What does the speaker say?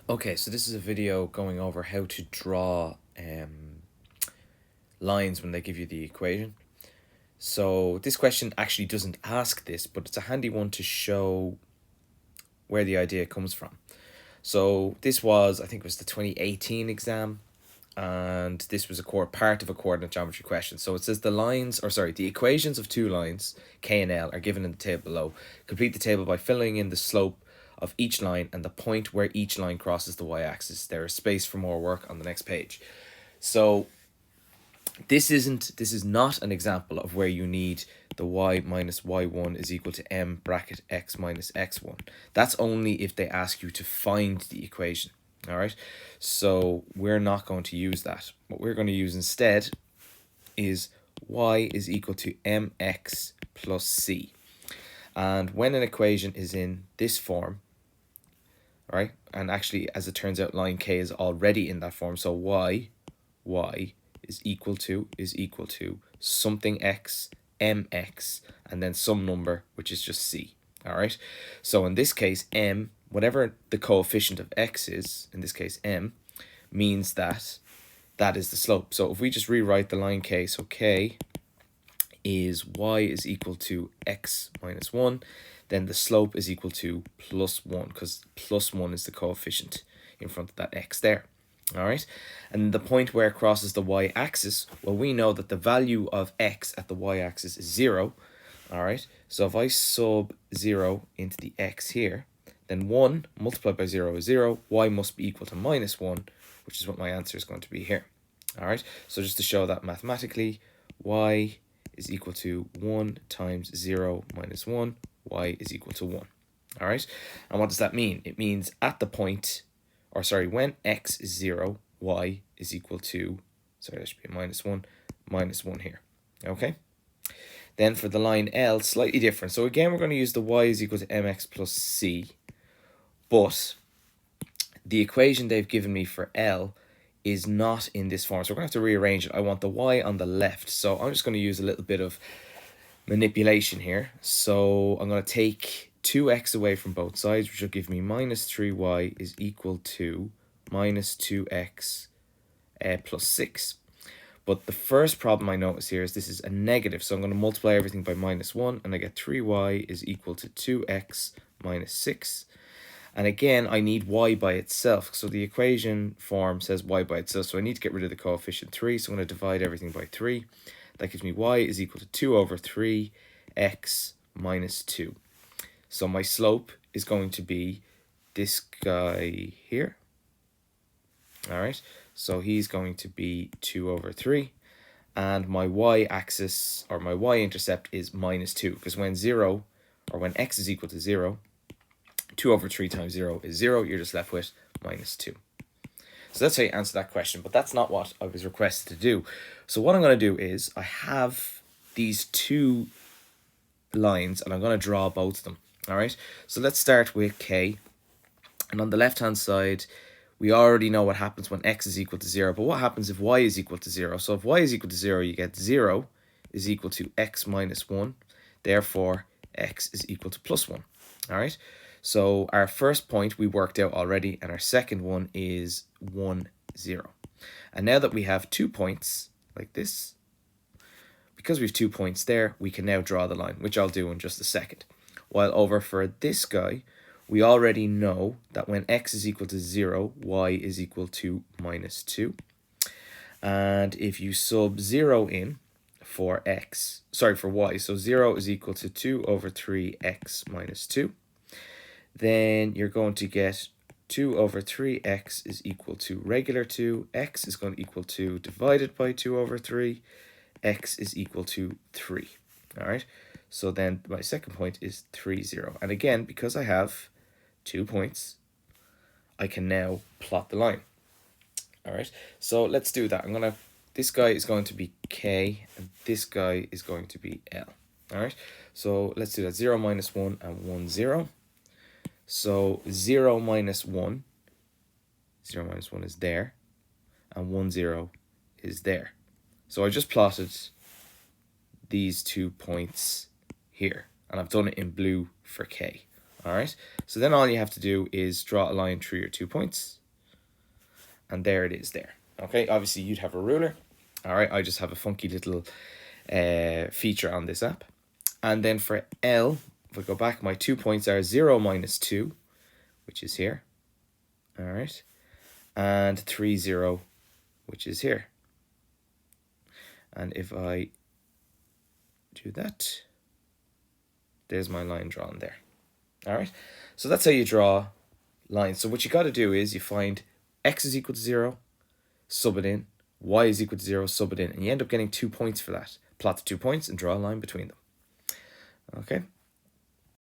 Okay, so this is a video going over how to draw lines when they give you the equation. So this question actually doesn't ask this, but it's a handy one to show where the idea comes from. So this was, I think it was the 2018 exam, and this was part of a coordinate geometry question. So it says the equations of two lines, K and L, are given in the table below. Complete the table by filling in the slope of each line and the point where each line crosses the y-axis. There is space for more work on the next page. So this is not an example of where you need the y minus y1 is equal to m bracket x minus x1. That's only if they ask you to find the equation. All right, so we're not going to use that. What we're going to use instead is y is equal to mx plus c. And when an equation is in this form, right, and actually as it turns out line k is already in that form, so y is equal to something x mx and then some number which is just c. All right, so in this case m, whatever the coefficient of x is, in this case m, means that is the slope. So if we just rewrite the line k, so k is y is equal to x minus 1, then the slope is equal to plus 1, because plus 1 is the coefficient in front of that x there. All right, and the point where it crosses the y-axis, well, we know that the value of x at the y-axis is 0. All right, so if I sub 0 into the x here, then 1 multiplied by 0 is 0. Y must be equal to minus 1, which is what my answer is going to be here. All right, so just to show that mathematically, y is equal to 1 times 0 minus 1, y is equal to 1. All right, and what does that mean? It means at the point, or sorry, when x is 0, y is equal to, sorry, that should be minus 1 here. Okay, then for the line L, slightly different. So again, we're going to use the y is equal to mx plus c, but the equation they've given me for L is not in this form. So we're going to have to rearrange it. I want the y on the left. So I'm just going to use a little bit of manipulation here. So I'm going to take 2x away from both sides, which will give me minus 3y is equal to minus 2x plus 6. But the first problem I notice here is this is a negative. So I'm going to multiply everything by minus 1, and I get 3y is equal to 2x minus 6. And again, I need y by itself. So the equation form says y by itself. So I need to get rid of the coefficient 3. So I'm going to divide everything by 3. That gives me y is equal to 2 over 3 x minus 2. So my slope is going to be this guy here. All right, so he's going to be 2 over 3. And my y-axis, or my y-intercept, is minus 2. Because when x is equal to 0, 2 over 3 times 0 is 0. You're just left with minus 2. So that's how you answer that question, but that's not what I was requested to do. So what I'm going to do is I have these two lines and I'm going to draw both of them. All right, so let's start with K. And on the left-hand side, we already know what happens when x is equal to 0, but what happens if y is equal to 0? So if y is equal to 0, you get 0 is equal to x minus 1. Therefore, x is equal to plus 1. All right, so our first point we worked out already, and our second one is 1, 0. And now that we have 2 points like this, because we have 2 points there, we can now draw the line, which I'll do in just a second. While over for this guy, we already know that when x is equal to 0, y is equal to minus 2. And if you sub 0 in for y, so 0 is equal to 2 over 3x minus 2. Then you're going to get 2 over 3x is equal to regular 2. X is going to equal 2 divided by 2 over 3. X is equal to 3. All right, so then my second point is 3, 0. And again, because I have 2 points, I can now plot the line. All right, so let's do that. This guy is going to be K, and this guy is going to be L. All right, so let's do that. 0 minus 1 and 1, 0. So 0 minus 1 is there, and 1, 0 is there. So I just plotted these 2 points here, and I've done it in blue for K. All right, so then all you have to do is draw a line through your 2 points. And there it is there. Okay, obviously you'd have a ruler. All right, I just have a funky little feature on this app. And then for L, if I go back, my 2 points are 0, -2, which is here. All right, and 3, 0, which is here. And if I do that, there's my line drawn there. All right, so that's how you draw lines. So what you got to do is you find x is equal to 0, sub it in, y is equal to 0, sub it in, and you end up getting 2 points for that. Plot the 2 points and draw a line between them. Okay,